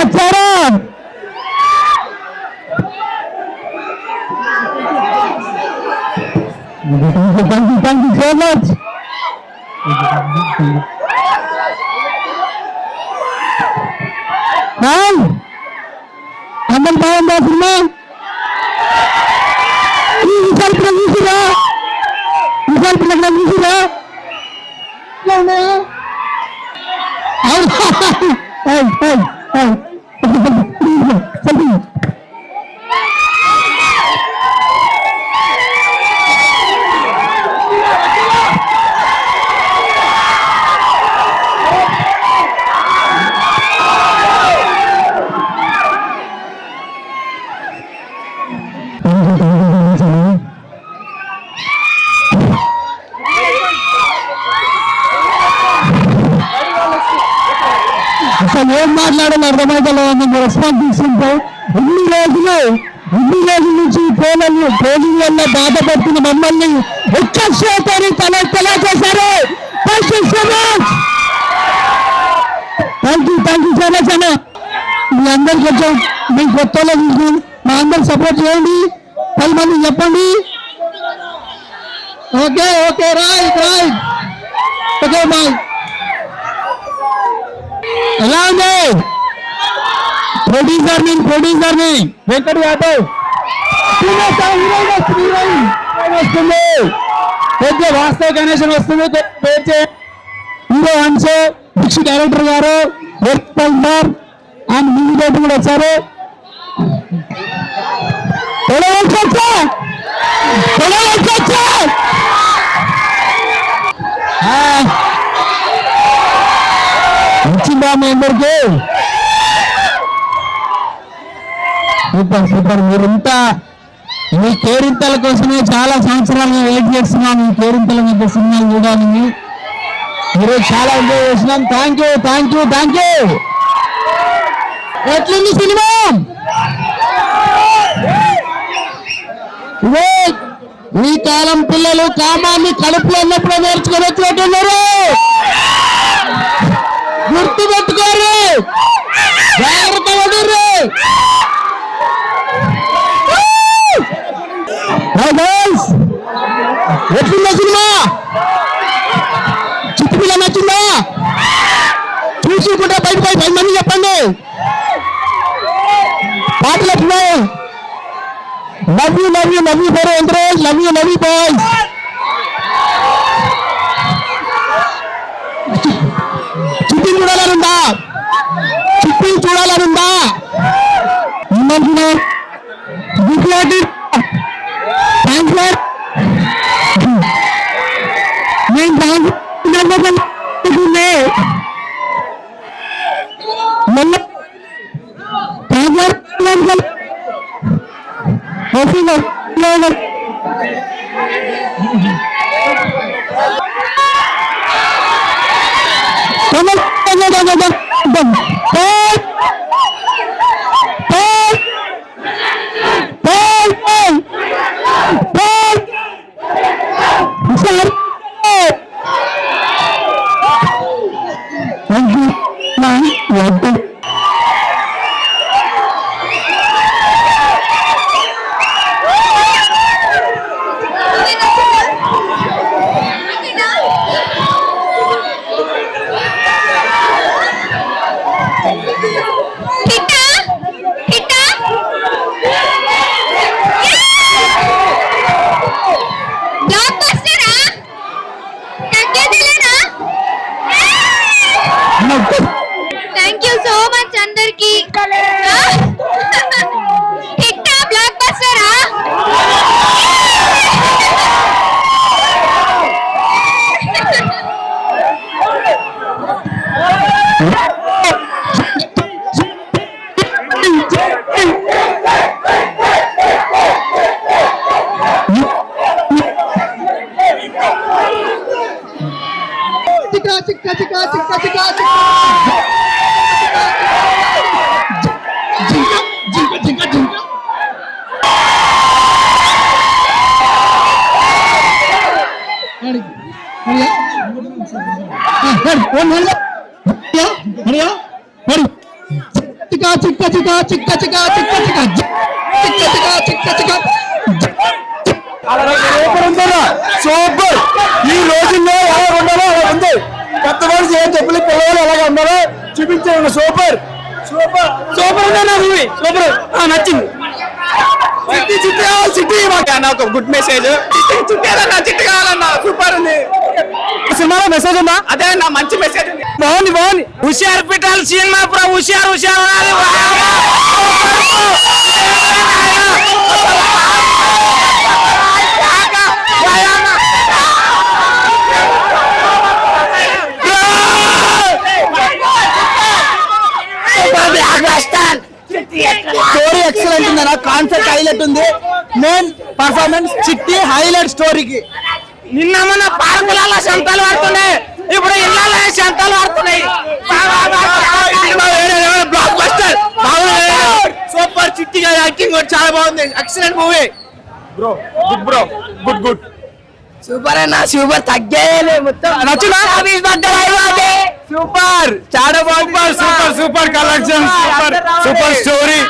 వచ్చారు. Thank you so much. అందరు బాగుందా సినిమా? ఈసారి చూసిరా? ఈసారి పిల్లలు చూసిరా? అసలు ఏం మాట్లాడాలి అర్థమైతే రెస్పాన్స్ తీసుకుంటే ఇన్ని రోజుల నుంచి పోలింగ్ వల్ల బాధపడుతున్న మమ్మల్ని ఒక్కసారి తలా చేశారు. థ్యాంక్ యూ సో మచ్ అన్న. మీ అందరు కొంచెం మీకు కొత్తలో తీసుకుని మా అందరు సపోర్ట్ చేయండి. 10 మంది చెప్పండి. Okay right okay bye. ఎలా ఉంది? ప్రొడ్యూసర్ ని వెంకట్ యాదవ్ వస్తుంది. పెద్ద వాస్తవ గణేశన్ వస్తుంది. హీరో హన్స్ డిక్షి డైరెక్టర్ గారు అండ్ మ్యూజిక్ డైరెక్టర్ కూడా వచ్చారు. వచ్చిందా మీ అందరికి? సూపర్. మీరింతా మీ కేరింతల కోసమే చాలా సంవత్సరాలుగా వెయిట్ చేస్తున్నాం. మీ కేరింతల మీద సినిమాలు చూడాలని ఈరోజు చాలా ఎంజాయ్ చేసినాం. Thank you. ఎట్లుంది సినిమా? ఇదే ఈ కాలం పిల్లలు కామాన్ని కడుపులో ఉన్నప్పుడు నేర్చుకొని వచ్చినట్టున్నారు. గుర్తు పెట్టుకోరు, జాగ్రత్త పడుర్రు. ఎట్లుందా సినిమా? చిట్టుపిల్ల నచ్చిందా? చూసుకుంటే బయట 10 మంది చెప్పండి. పాటలు ఎట్లున్నాయి? Love you for encourage. Love you boys. చిట్టి చూడాలనుందా? Thank you so much అందరికి. Hit blockbuster. చిక్కా చిక్క చిక్క చిక్క చిక్క చిక్క చిక్క చిక్క చిక్క చిక్క సూపర్. ఈ రోజుల్లో ఎలా ఉండాలో అలా ఉంది. కొత్త మనిషి ఏం చెప్పులు పిల్లలు ఎలాగ ఉన్నారో చూపించాను. సూపర్ సూపర్ సూపర్ ఉందన్న మూవీ. సూపర్ నచ్చింది. చిట్టి అన్న ఒక గుడ్ మెసేజ్. చిట్టి కావాలన్నా సూపర్ ఉంది. సినిమాలో మెసేజ్ ఉందా? అదే అన్న మంచి మెసేజ్ ఉంది. బాగుంది బాగుంది. హుషారు పెట్టాలి సినిమా. హుషారు హుషారు స్టోరీ ఎక్సలెంట్ ఉంది. కాన్సెప్ట్ హైలైట్ ఉంది. మెయిన్ పర్ఫార్మెన్స్ చిట్టి హైలైట్ స్టోరీకి. నిన్న మన పార్కులలో శంతాలు పడుతున్నాయి, ఇప్పుడు ఇళ్ళలో శంతాలు పడుతున్నాయి. Block buster super. చిట్టి యాక్టింగ్ కూడా చాలా బాగుంది. Excellent movie bro. Good good super అన్న. సూపర్ తగ్గేలే మొత్తం. నచ్చిందా? సూపర్ చాలా బాగుంది. Super super collection. Super super story.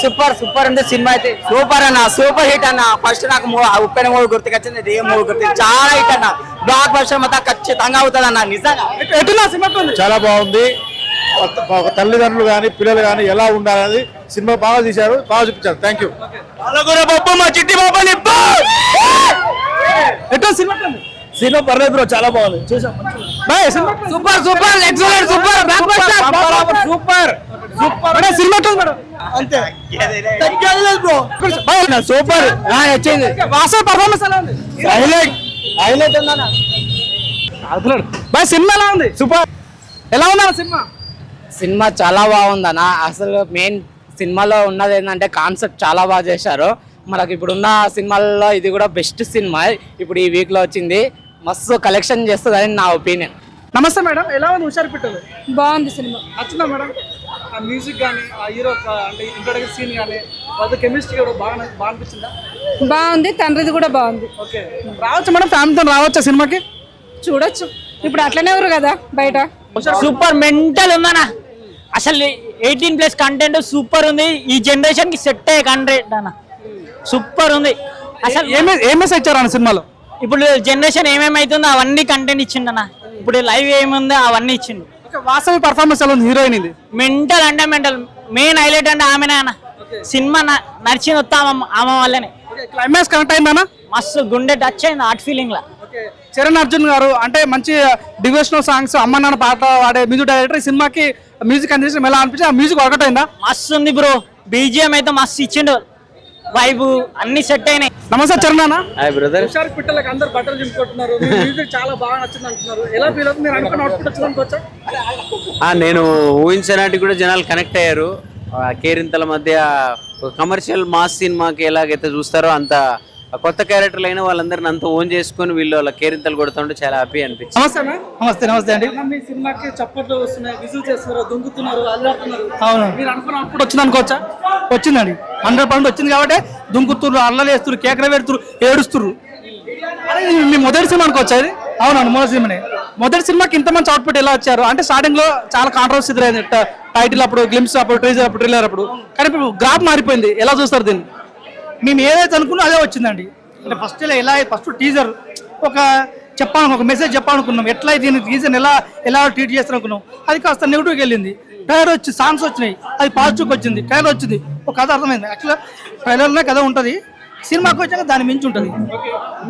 Super super ఉంది సినిమా అయితే. సూపర్ అన్న. సూపర్ హిట్ అన్న. ఫస్ట్ నాకు ఉప్పెన మూవీ గుర్తుకొచ్చింది. ఏ మూవీ గుర్తు చాలా హిట్ అన్న. బ్లాక్ బస్టర్ మొత్తం ఖచ్చితంగా అవుతుంది అన్న. నిజంగా చాలా బాగుంది. తల్లిదండ్రులు కానీ పిల్లలు కానీ ఎలా ఉండాలనేది సినిమా బాగా తీశారు, బాగా చూపించారు. Thank you. మా చిట్టి బాబా సినిమా పర్లేదు బ్రో, చాలా బాగుంది. చూసాం. Super super excellent super block buster super super cinema అంతే. బ్రో సూపర్ నచ్చింది. వాసు పర్ఫార్మెన్స్ ఎలా ఉంది? హైలైట్ ఉందన్న. సినిమా ఎలా ఉంది? సూపర్. ఎలా ఉందన్న సినిమా? సినిమా చాలా బాగుందన్న. అసలు మెయిన్ సినిమాలో ఉన్నది ఏంటంటే కాన్సెప్ట్ చాలా బాగా చేశారు. మనకి ఇప్పుడున్న సినిమాల్లో ఇది కూడా బెస్ట్ సినిమా ఇప్పుడు ఈ వీక్లో వచ్చింది. మస్తు కలెక్షన్ చేస్తుంది అని నా ఒపీనియన్. నమస్తే మేడం, ఎలా ఉంది హుషారు పిట్టలు? బాగుంది సినిమా. నచ్చిందా మేడం? ఆ మ్యూజిక్ కానీ ఆ హీరో అంటే ఇంట్రొడక్షన్ సీన్ కానీ వాళ్ళ కెమిస్ట్రీ కూడా బాగా అనిపించిందా? బాగుంది. తండ్రిది కూడా బాగుంది. ఓకే. రావచ్చు మేడం, ఫ్యామిలీతో రావచ్చా సినిమాకి? చూడొచ్చు. ఇప్పుడు అట్లనే ఎవరు కదా బయట. సూపర్ మెంటల్ ఉందన్న. అసలు 18+ కంటెంట్ సూపర్ ఉంది. ఈ జనరేషన్ కి సెట్ అయ్యే కంటెంట్ అన్న. సూపర్ ఉంది. అసలు ఏం మెసేజ్ ఇచ్చారు అన్న సినిమాలో? ఇప్పుడు జనరేషన్ ఏమేమైతుందో అవన్నీ కంటెంట్ ఇచ్చిండు అన్న. ఇప్పుడు లైవ్ ఏముందో అవన్నీ ఇచ్చిండు. వాసవి పర్ఫార్మెన్స్ ఎలా ఉంది? హీరోయిన్ ఇది మెంటల్ అంటే మెంటల్. మెయిన్ హైలైట్ అంటే ఆమెనే అన్న. సినిమా నడిచింది వస్తా ఆమె వల్లనే. క్లైమాక్స్ కనెక్ట్ అయిందన్న. మస్తు గుండె టచ్ అయింది హార్ట్ ఫీలింగ్ లా. చరణ్ అర్జున్ గారు అంటే మంచి డివోషనల్ సాంగ్స్ అమ్మ నాన్న పాట వాడే మ్యూజిక్ డైరెక్టర్. ఈ సినిమాకి మ్యూజిక్ అందించడం ఎలా అనిపించింది? ఆ మ్యూజిక్ వర్కౌట్ అయిందా? మస్తు ఉంది బ్రో. బీజిఎం అయితే మస్తు ఇచ్చిండు. వైబ్ అన్ని సెట్ అయినాయి. నమస్తే చరణ్ అన్న. బ్రదర్. హుషారు పిట్టలకి అందరు బట్టలు చింపుకుంటున్నారు. మ్యూజిక్ చాలా బాగా నచ్చింది అంటున్నారు. ఎలా ఫీల్ అవుతుంది? మీరు అనుకున్న అవుట్పుట్ వచ్చింది అనుకోవచ్చా? నేను ఊహించడానికి కూడా జనాలు కనెక్ట్ అయ్యారు. కేరింతల మధ్య కమర్షియల్ మాస్ సినిమాకి ఎలాగైతే చూస్తారో అంత కొత్త క్యారెక్టర్లు అయినా వాళ్ళందరిని అంత ఓన్ చేసుకుని వీళ్ళు వాళ్ళ కేరింతలు కొడుతుంటే చాలా హ్యాపీ అనిపించింది. నమస్తే నమస్తే అండి. మీ సినిమాకి చప్పట్లు వస్తున్నాయి, విజిల్ చేస్తున్నారు, దుంకుతున్నారు, అల్లాడుతున్నారు. అవును. మీరు అనుకున్న అవుట్పుట్ వచ్చింది అనుకోవచ్చా? వచ్చిందండి. 100% వచ్చింది కాబట్టి దుంకుతున్నారు, అల్లలు వేస్తున్నారు, కేకలు పెడుతున్నారు, ఏడుస్తున్నారు. మీ మొదటి సినిమా అనుకోవచ్చా ఇది? అవునండి, మొదటి సినిమానే. మొదటి సినిమాకి ఇంత మంచి అవుట్పుట్ ఎలా వచ్చారు? అంటే స్టార్టింగ్ లో చాలా కాంట్రవర్సీ ఎదురైంది. టైటిల్ అప్పుడు, గ్లిమ్స్ అప్పుడు, ట్రైలర్ అప్పుడు, ట్రైలర్ అప్పుడు. కానీ ఇప్పుడు గ్రాఫ్ మారిపోయింది. ఎలా చూస్తారు దీన్ని? మేము ఏదైతే అనుకున్నా అదే వచ్చిందండి. అంటే ఫస్ట్ టీజర్ ఒక ఒక మెసేజ్ చెప్పాలనుకున్నాం. ఎట్లా దీన్ని టీజర్ ఎలా ట్రీట్ చేస్తాను అనుకున్నాం. అది కాస్త నెగిటివ్కి వెళ్ళింది. ట్రైలర్ వచ్చి సాంగ్స్ వచ్చినాయి, అది పాజిటివ్కి వచ్చింది. ట్రైలర్ వచ్చింది, ఒక కథ అర్థమైంది. యాక్చువల్గా ట్రైలర్లోనే కథ ఉంటుంది, సినిమాకి వచ్చాక దాని మించి ఉంటుంది.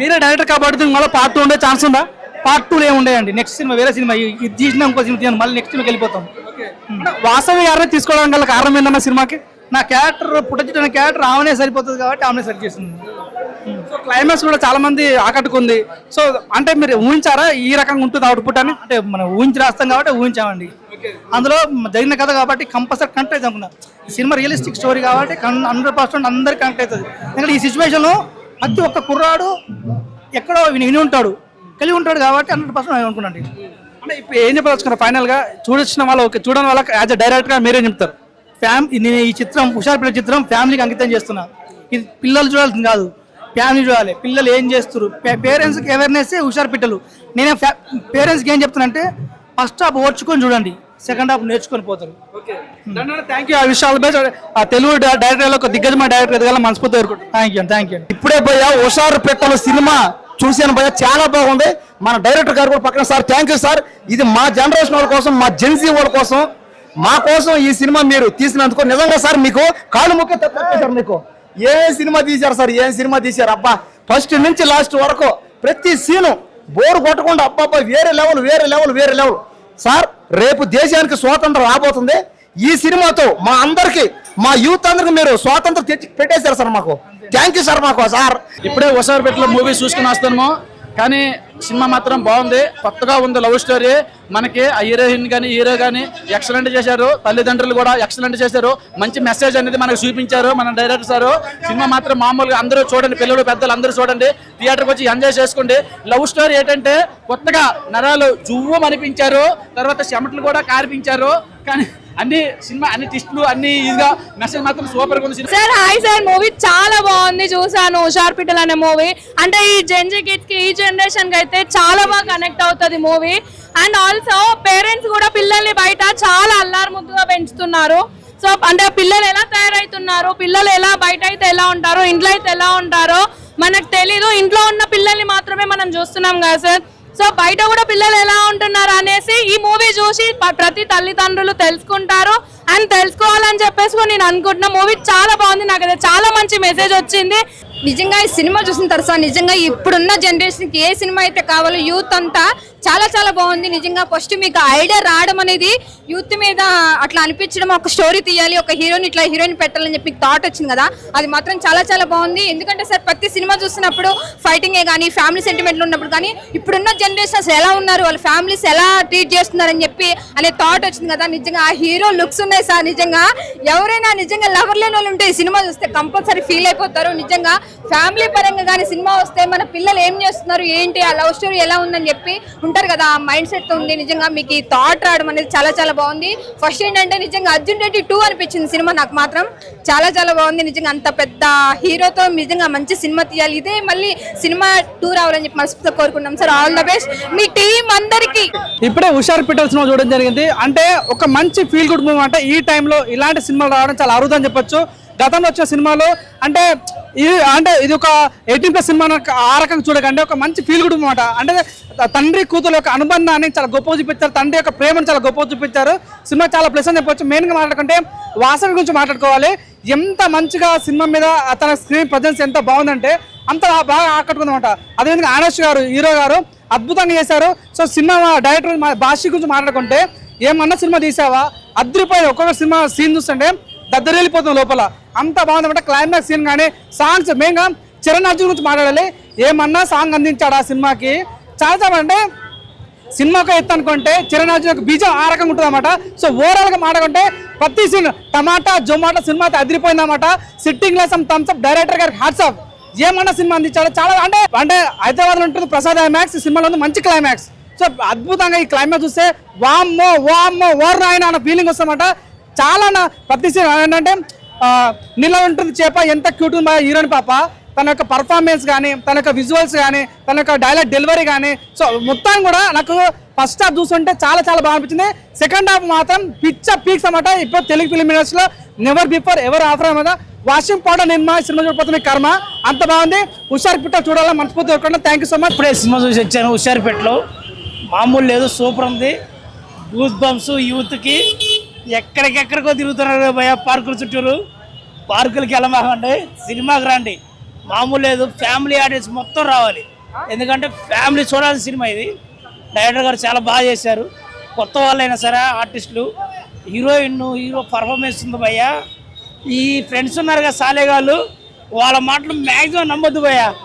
మీరే డైరెక్టర్ కాబట్టి దీనికి మళ్ళీ పార్ట్ 2 ఉండే ఛాన్స్ ఉందా? పార్ట్ 2 ఏముండేయండి. నెక్స్ట్ సినిమా వేరే సినిమా ఇది తీసినా ఇంకో సినిమా తీయాలి, మళ్ళీ నెక్స్ట్ సినిమాకి వెళ్ళిపోతాం. వాసవి గారిని తీసుకోవడం గల కారణం ఏంటన్నా? సినిమాకి నా క్యారెక్టర్ పుట్టచిన క్యారెక్టర్ ఆమెనే సరిపోతుంది కాబట్టి ఆమెనే సెలెక్ట్ చేసింది. సో క్లైమాక్స్ కూడా చాలా మంది ఆకట్టుకుంది. సో అంటే మీరు ఊహించారా ఈ రకంగా ఉంటుంది అవుట్పుట్ అని? అంటే మనం ఊహించి రాస్తాం కాబట్టి ఊహించామండి. అందులో జరిగిన కథ కాబట్టి కంపల్సరీ కనెక్ట్ అవుతుంది అనుకున్నా. సినిమా రియలిస్టిక్ స్టోరీ కాబట్టి 100% అందరికి కనెక్ట్ అవుతుంది. ఎందుకంటే ఈ సిచ్యువేషన్లో ప్రతి ఒక్క కుర్రాడు ఎక్కడో విని ఉంటాడు, కలిగి ఉంటాడు కాబట్టి 100% అనుకున్నాండి. అంటే ఇప్పుడు ఏం చెప్పదలుచుకున్నారు ఫైనల్గా? చూడొచ్చిన వాళ్ళు ఓకే, చూడని వాళ్ళకి యాజ్ అ డైరెక్టర్గా మీరేం చెప్తారు? నేను ఈ చిత్రం హుషారు పిల్లల చిత్రం ఫ్యామిలీకి అంకితం చేస్తున్నా. ఇది పిల్లలు చూడాల్సింది కాదు, ఫ్యామిలీ చూడాలి, పిల్లలు ఏం చేస్తారు, పేరెంట్స్కి అవేర్నెస్ హుషారు పిట్టలు. నేనే పేరెంట్స్కి ఏం చెప్తానంటే ఫస్ట్ హాఫ్ ఓర్చుకొని చూడండి, సెకండ్ హాఫ్ నేర్చుకొని పోతారు. Thank you. ఆ విషయాలు ఆ తెలుగు డైరెక్టర్లో ఒక దిగ్గజమైన డైరెక్టర్ ఎదగాల మనస్ఫూర్తి కోరుకుంటాను. Thank you. ఇప్పుడే భయ్యా హుషారు పెట్టల సినిమా చూశాను భయ్యా, చాలా బాగుంది. మన డైరెక్టర్ గారు కూడా పక్కన సార్ థ్యాంక్ యూ సార్. ఇది మా జనరేషన్ వాళ్ళ కోసం, మా జెన్సీ వాళ్ళ కోసం, మా కోసం ఈ సినిమా మీరు తీసినందుకు నిజంగా సార్ మీకు కాళ్ళు ముక్కే తప్పేశారు. మీకు ఏ సినిమా తీశారు సార్, ఏం సినిమా తీశారు అబ్బా. ఫస్ట్ నుంచి లాస్ట్ వరకు ప్రతి సీను బోరు కొట్టకుండా అబ్బా వేరే లెవెల్ సార్. రేపు దేశానికి స్వాతంత్రం రాబోతుంది. ఈ సినిమాతో మా అందరికి, మా యూత్ అందరికి మీరు స్వాతంత్రం తెచ్చి పెట్టేశారు సార్. మాకు థ్యాంక్ యూ సార్. మాకు సార్ ఇప్పుడే హుషారుపేటలో మూవీ చూసుకుని వస్తాము, కానీ సినిమా మాత్రం బాగుంది, కొత్తగా ఉంది. లవ్ స్టోరీ మనకి ఆ హీరోయిన్ కానీ హీరో కానీ ఎక్సలెంట్ చేశారు, తల్లిదండ్రులు కూడా ఎక్సలెంట్ చేశారు. మంచి మెసేజ్ అనేది మనకు చూపించారు మన డైరెక్టర్ సార్. సినిమా మాత్రం మామూలుగా అందరూ చూడండి, పిల్లలు పెద్దలు అందరూ చూడండి, థియేటర్కి వచ్చి ఎంజాయ్ చేసుకోండి. లవ్ స్టోరీ ఏంటంటే కొత్తగా నరాలు జువ్వం అనిపించారు, తర్వాత చెమటలు కూడా కారిపించారు, కానీ అన్ని సినిమా అన్ని ట్విస్టులు అన్ని ఇదిగా మెసేజ్ మాత్రం సూపర్ గా ఉంది. సార్ హాయ్ సార్, మూవీ చాలా బాగుంది, చూసాను. హుషార్ పిట్టల్ అనే మూవీ అంటే ఈ జెన్జీ కిడ్స్ కి, ఈ జనరేషన్ కి అయితే చాలా బాగా కనెక్ట్ అవుతుంది మూవీ. అండ్ ఆల్సో పేరెంట్స్ కూడా పిల్లల్ని బయట చాలా అల్లారు ముద్దుగా పెంచుతున్నారు. సో అంటే పిల్లలు ఎలా తయారవుతున్నారు, పిల్లలు ఎలా బయట అయితే ఎలా ఉంటారో, ఇంట్లో అయితే ఎలా ఉంటారో మనకు తెలీదు. ఇంట్లో ఉన్న పిల్లల్ని మాత్రమే మనం చూస్తున్నాం కదా సార్. సో బయట కూడా పిల్లలు ఎలా ఉంటున్నారు అనేసి ఈ మూవీ చూసి ప్రతి తల్లిదండ్రులు తెలుసుకుంటారు. అండ్ తెలుసుకోవాలని చెప్పేసి నేను అనుకుంటున్నా. మూవీ చాలా బాగుంది, నాకు అయితే చాలా మంచి మెసేజ్ వచ్చింది. నిజంగా ఈ సినిమా చూసిన తర్వాత నిజంగా ఇప్పుడున్న జనరేషన్కి ఏ సినిమా అయితే కావాలో యూత్ అంతా చాలా చాలా బాగుంది. నిజంగా ఫస్ట్ మీకు ఐడియా రావడం అనేది యూత్ మీద అట్లా అనిపించడం, ఒక స్టోరీ తీయాలి, ఒక హీరోని ఇట్లా హీరోయిన్ పెట్టాలని చెప్పి థాట్ వచ్చింది కదా, అది మాత్రం చాలా చాలా బాగుంది. ఎందుకంటే సార్ ప్రతి సినిమా చూస్తున్నప్పుడు ఫైటింగే కానీ ఫ్యామిలీ సెంటిమెంట్లు ఉన్నప్పుడు కానీ ఇప్పుడున్న జనరేషన్ అసలు ఎలా ఉన్నారు, వాళ్ళ ఫ్యామిలీస్ ఎలా ట్రీట్ చేస్తున్నారని చెప్పి అనే థాట్ వచ్చింది కదా. నిజంగా ఆ హీరో లుక్స్ ఉన్నాయి సార్. నిజంగా ఎవరైనా నిజంగా లవర్ లేని వాళ్ళు ఉంటే ఈ సినిమా చూస్తే కంపల్సరీ ఫీల్ అయిపోతారు. నిజంగా ఫ్యామిలీ పరంగా కానీ సినిమా వస్తే మన పిల్లలు ఏం చేస్తున్నారు ఏంటి, ఆ లవ్ స్టోరీ ఎలా ఉందని చెప్పి ఉంటారు కదా, ఆ మైండ్ సెట్ ఉంది. నిజంగా మీకు ఈ థాట్ రావడం అనేది చాలా చాలా బాగుంది. ఫస్ట్ ఏంటంటే నిజంగా అర్జున్ రెడ్డి 2 అనిపించింది సినిమా నాకు మాత్రం చాలా చాలా బాగుంది. నిజంగా అంత పెద్ద హీరోతో నిజంగా మంచి సినిమా తీయాలి, ఇదే మళ్ళీ సినిమా 2 రావాలని చెప్పి మనసుతో కోరుకుంటున్నాం sir. All the best me team అందరికి. ఇప్పుడే హుషారు పిట్టల్ సినిమా చూడడం జరిగింది. అంటే ఒక మంచి ఫీల్ గుడ్ మూవీ. అంటే ఈ టైంలో ఇలాంటి సినిమాలు రావడం చాలా అరుదని చెప్పొచ్చు. గతంలో వచ్చిన సినిమాలు అంటే ఇది ఒక 18+ సినిమా ఆ రకంగా చూడకండి, ఒక మంచి ఫీల్ గుడ్ అనమాట. అంటే తండ్రి కూతురు యొక్క అనుబంధాన్ని చాలా గొప్పగా చూపించారు, తండ్రి యొక్క ప్రేమను చాలా గొప్పగా చూపించారు. సినిమా చాలా ప్లస్ అని చెప్పొచ్చు. మెయిన్గా మాట్లాడుకుంటే వాసన గురించి మాట్లాడుకోవాలి. ఎంత మంచిగా సినిమా మీద తన స్క్రీన్ ప్రజెన్స్ ఎంత బాగుందంటే అంత బాగా ఆకట్టుకుందన్నమాట. అదేవిధంగా ఆనెస్ట్ గారు హీరో గారు అద్భుతంగా చేశారు. సో సినిమా డైరెక్టర్ భాష గురించి మాట్లాడుకుంటే ఏమన్నా సినిమా తీసావా, అద్దరిపోయి ఒక్కొక్క సినిమా సీన్ చూస్తుంటే దద్దరెళ్ళిపోతుంది లోపల, అంత బాగుందన్నమాట. క్లైమాక్స్ సీన్ కానీ సాంగ్స్, మెయిన్గా చరణ్ అర్జున్ గురించి మాట్లాడాలి. ఏమన్నా సాంగ్ అందించాడు ఆ సినిమాకి, చాలా చాలా అంటే సినిమాకు ఎత్తు అనుకుంటే చరణ్ అర్జున్ బీజం ఆ రకంగా ఉంటుంది అన్నమాట. సో ఓవరాల్గా మాట్లాడుకుంటే ప్రతి సీన్ టమాటా జొమాటో సినిమా అయితే అదిరిపోయిందన్నమాట. సిట్టింగ్ లో సమ్ థమ్స్ అప్ డైరెక్టర్ గారికి హ్యాట్స్ ఆఫ్. ఏమన్నా సినిమా అందించాడు చాలా. అంటే హైదరాబాద్ లో ఉంటుంది ప్రసాద్ ఐమాక్స్, సినిమాలో ఉంది మంచి క్లైమాక్స్. సో అద్భుతంగా ఈ క్లైమాక్స్ చూస్తే వామ్మో వామ్మో ఓర్ నాయన అన్న ఫీలింగ్ వస్తుందన్నమాట. చాలా ప్రతి సీన్ ఏంటంటే నీళ్ళ ఉంటుంది చేప, ఎంత క్యూట్ ఉంది హీరోయిన్ పాప, తన యొక్క పర్ఫార్మెన్స్ కానీ, తన యొక్క విజువల్స్ కానీ, తన యొక్క డైలాగ్ డెలివరీ కానీ, సో మొత్తం కూడా నాకు ఫస్ట్ హాఫ్ చూస్తుంటే చాలా చాలా బాగా అనిపించింది. సెకండ్ హాఫ్ మాత్రం పీక్స్ అన్నమాట. ఇప్పుడు తెలుగు ఫిలిం ఇండస్ట్రీలో నెవర్ బిఫోర్ ఎవర్ ఆఫర్ అన్నమాట. వాషింగ్ పౌడర్ నిర్మా సినిమా చూడకపోతే కర్మ, అంత బాగుంది. హుషారు పిట్ట చూడాలని మనస్ఫూర్తి కోరుకుంటున్నా. Thank you so much. ఇప్పుడే సినిమా చూసి వచ్చాను హుషారుపేటలో, మామూలు లేదు, సూపర్ ఉంది. గూస్ బంప్స్ యూత్కి ఎక్కడికెక్కడికో తిరుగుతున్నారు భయ, పార్కుల చుట్టూరు. పార్కులకి వెళ్ళమాకండి, సినిమాకి రండి, మామూలు లేదు. ఫ్యామిలీ ఆడియన్స్ మొత్తం రావాలి, ఎందుకంటే ఫ్యామిలీ చూడాల్సిన సినిమా ఇది. డైరెక్టర్ గారు చాలా బాగా చేశారు. కొత్త వాళ్ళైనా సరే ఆర్టిస్టులు, హీరో పర్ఫార్మెన్స్ ఉంది భయ్య. ఈ ఫ్రెండ్స్ ఉన్నారు కదా సాలేగాళ్ళు, వాళ్ళ మాటలు మ్యాక్సిమం నమ్మొద్దు భయ్య.